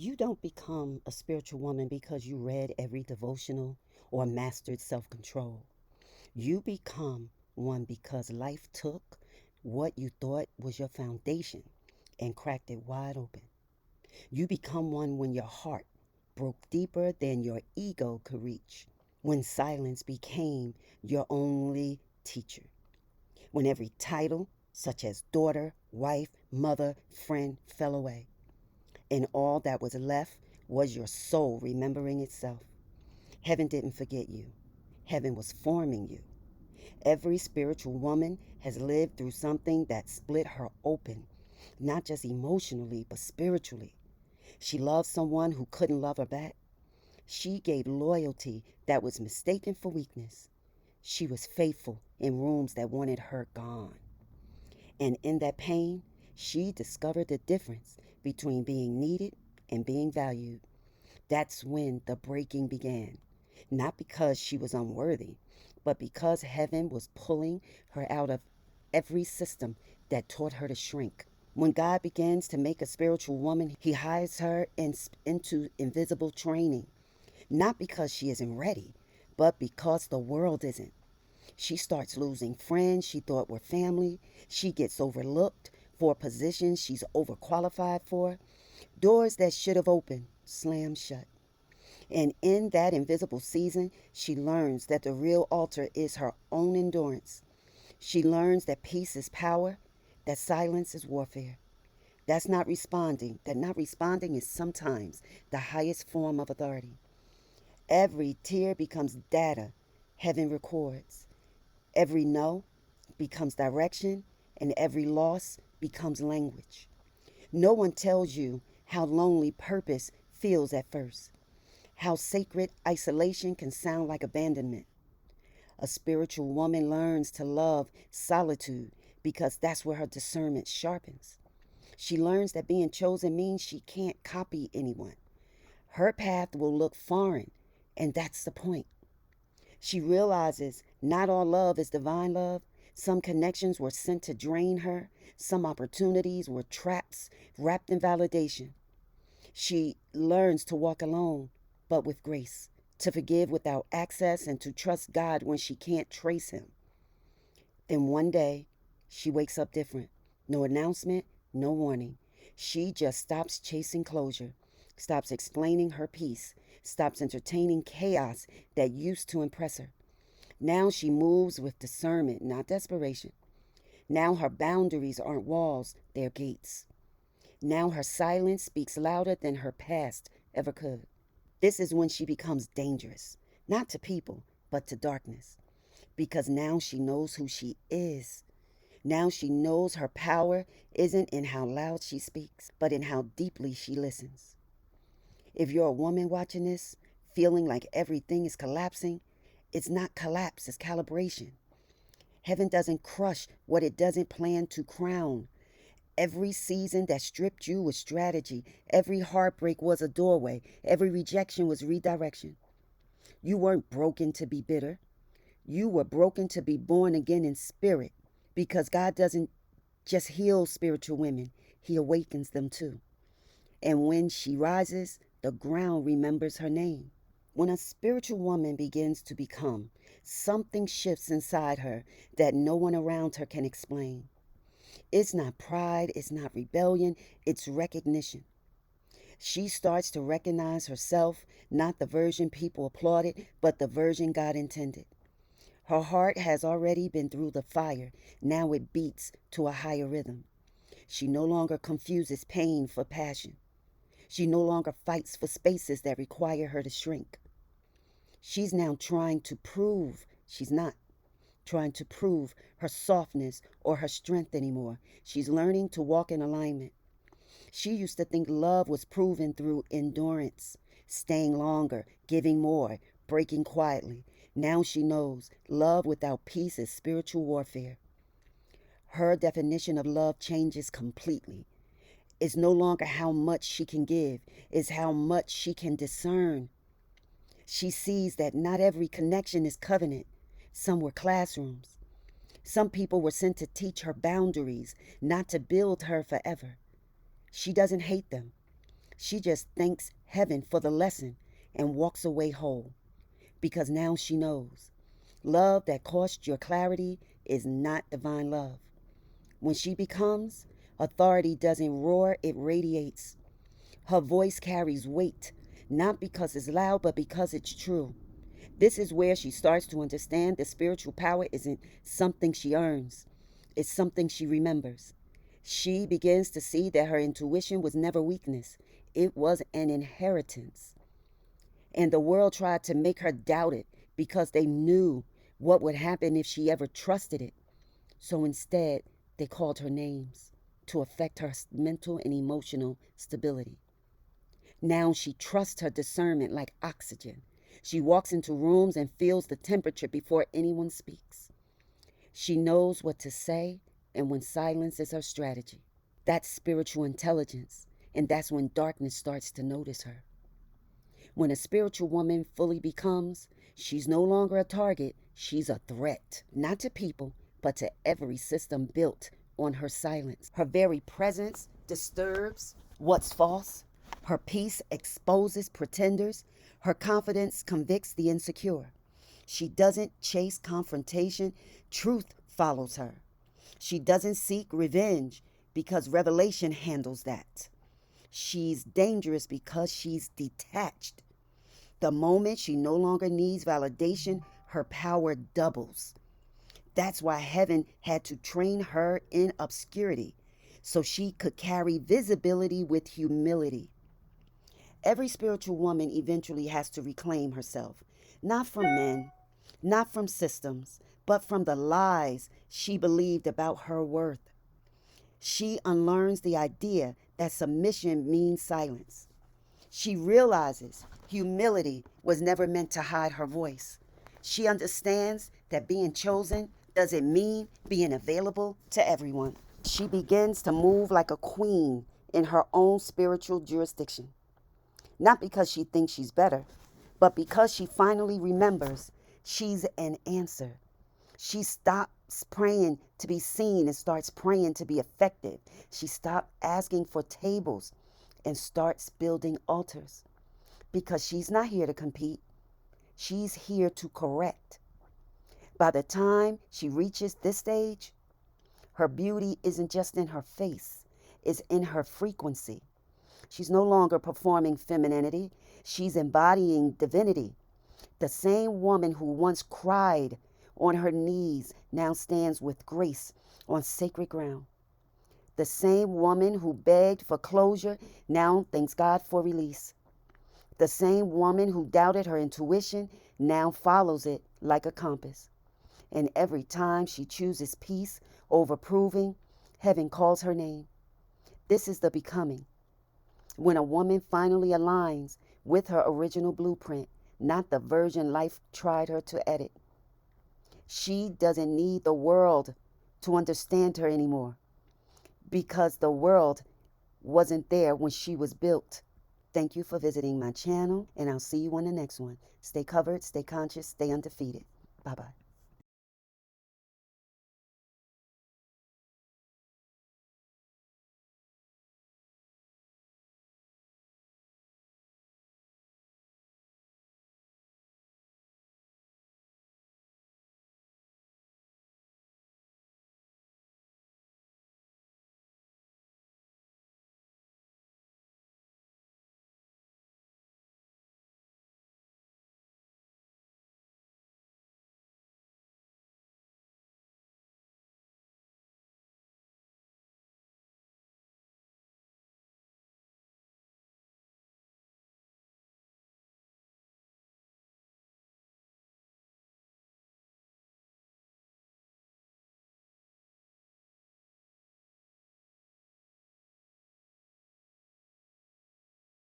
You don't become a spiritual woman because you read every devotional or mastered self control. You become one because life took what you thought was your foundation and cracked it wide open. You become one when your heart broke deeper than your ego could reach, when silence became your only teacher, when every title, such as daughter, wife, mother, friend, fell away, and all that was left was your soul remembering itself. Heaven didn't forget you, heaven was forming you. Every spiritual woman has lived through something that split her open, not just emotionally, but spiritually. She loved someone who couldn't love her back. She gave loyalty that was mistaken for weakness. She was faithful in rooms that wanted her gone. And in that pain, she discovered the difference between being needed and being valued. That's when the breaking began. Not because she was unworthy, but because heaven was pulling her out of every system that taught her to shrink. When God begins to make a spiritual woman, he hires her into invisible training, not because she isn't ready, but because the world isn't. She starts losing friends she thought were family. She gets overlooked for positions she's overqualified for. Doors that should have opened slam shut. And in that invisible season, she learns that the real altar is her own endurance. She learns that peace is power, that silence is warfare. That's not responding. That not responding is sometimes the highest form of authority. Every tear becomes data heaven records. Every no becomes direction, and every loss becomes language. No one tells you how lonely purpose feels at first, how sacred isolation can sound like abandonment. A spiritual woman learns to love solitude because that's where her discernment sharpens. She learns that being chosen means she can't copy anyone. Her path will look foreign, and that's the point. She realizes not all love is divine love. Some connections were sent to drain her. Some opportunities were traps wrapped in validation. She learns to walk alone, but with grace, to forgive without access, and to trust God when she can't trace him. Then one day, she wakes up different. No announcement, no warning. She just stops chasing closure, stops explaining her peace, stops entertaining chaos that used to impress her. Now she moves with discernment, not desperation. Now her boundaries aren't walls, they're gates. Now her silence speaks louder than her past ever could. This is when she becomes dangerous, not to people, but to darkness. Because now she knows who she is. Now she knows her power isn't in how loud she speaks, but in how deeply she listens. If you're a woman watching this, feeling like everything is collapsing, it's not collapse, it's calibration. Heaven doesn't crush what it doesn't plan to crown. Every season that stripped you was strategy. Every heartbreak was a doorway. Every rejection was redirection. You weren't broken to be bitter. You were broken to be born again in spirit, because God doesn't just heal spiritual women, he awakens them too. And when she rises, the ground remembers her name. When a spiritual woman begins to become, something shifts inside her that no one around her can explain. It's not pride, it's not rebellion, it's recognition. She starts to recognize herself, not the version people applauded, but the version God intended. Her heart has already been through the fire. Now it beats to a higher rhythm. She no longer confuses pain for passion. She no longer fights for spaces that require her to shrink. She's now trying to prove she's not trying to prove her softness or her strength anymore. She's learning to walk in alignment. She used to think love was proven through endurance, staying longer, giving more, breaking quietly. Now she knows love without peace is spiritual warfare. Her definition of love changes completely. It's no longer how much she can give, it's how much she can discern. She sees that not every connection is covenant. Some were classrooms. Some people were sent to teach her boundaries, not to build her forever. She doesn't hate them. She just thanks heaven for the lesson and walks away whole because now she knows love that costs your clarity is not divine love. When she becomes, authority doesn't roar, it radiates. Her voice carries weight, not because it's loud, but because it's true. This is where she starts to understand that spiritual power isn't something she earns, it's something she remembers. She begins to see that her intuition was never weakness, it was an inheritance. And the world tried to make her doubt it because they knew what would happen if she ever trusted it. So instead, they called her names to affect her mental and emotional stability. Now she trusts her discernment like oxygen. She walks into rooms and feels the temperature before anyone speaks. She knows what to say and when silence is her strategy. That's spiritual intelligence, and that's when darkness starts to notice her. When a spiritual woman fully becomes, she's no longer a target, she's a threat, not to people, but to every system built on her silence. Her very presence disturbs what's false. Her peace exposes pretenders. Her confidence convicts the insecure. She doesn't chase confrontation, truth follows her. She doesn't seek revenge because revelation handles that. She's dangerous because she's detached. The moment she no longer needs validation, her power doubles. That's why heaven had to train her in obscurity so she could carry visibility with humility. Every spiritual woman eventually has to reclaim herself, not from men, not from systems, but from the lies she believed about her worth. She unlearns the idea that submission means silence. She realizes humility was never meant to hide her voice. She understands that being chosen doesn't mean being available to everyone. She begins to move like a queen in her own spiritual jurisdiction. Not because she thinks she's better, but because she finally remembers she's an answer. She stops praying to be seen and starts praying to be effective. She stops asking for tables and starts building altars because she's not here to compete. She's here to correct. By the time she reaches this stage, her beauty isn't just in her face, it's in her frequency. She's no longer performing femininity, she's embodying divinity. The same woman who once cried on her knees now stands with grace on sacred ground. The same woman who begged for closure now thanks God for release. The same woman who doubted her intuition now follows it like a compass. And every time she chooses peace over proving, heaven calls her name. This is the becoming. When a woman finally aligns with her original blueprint, not the version life tried her to edit. She doesn't need the world to understand her anymore because the world wasn't there when she was built. Thank you for visiting my channel, and I'll see you on the next one. Stay covered, stay conscious, stay undefeated. Bye-bye.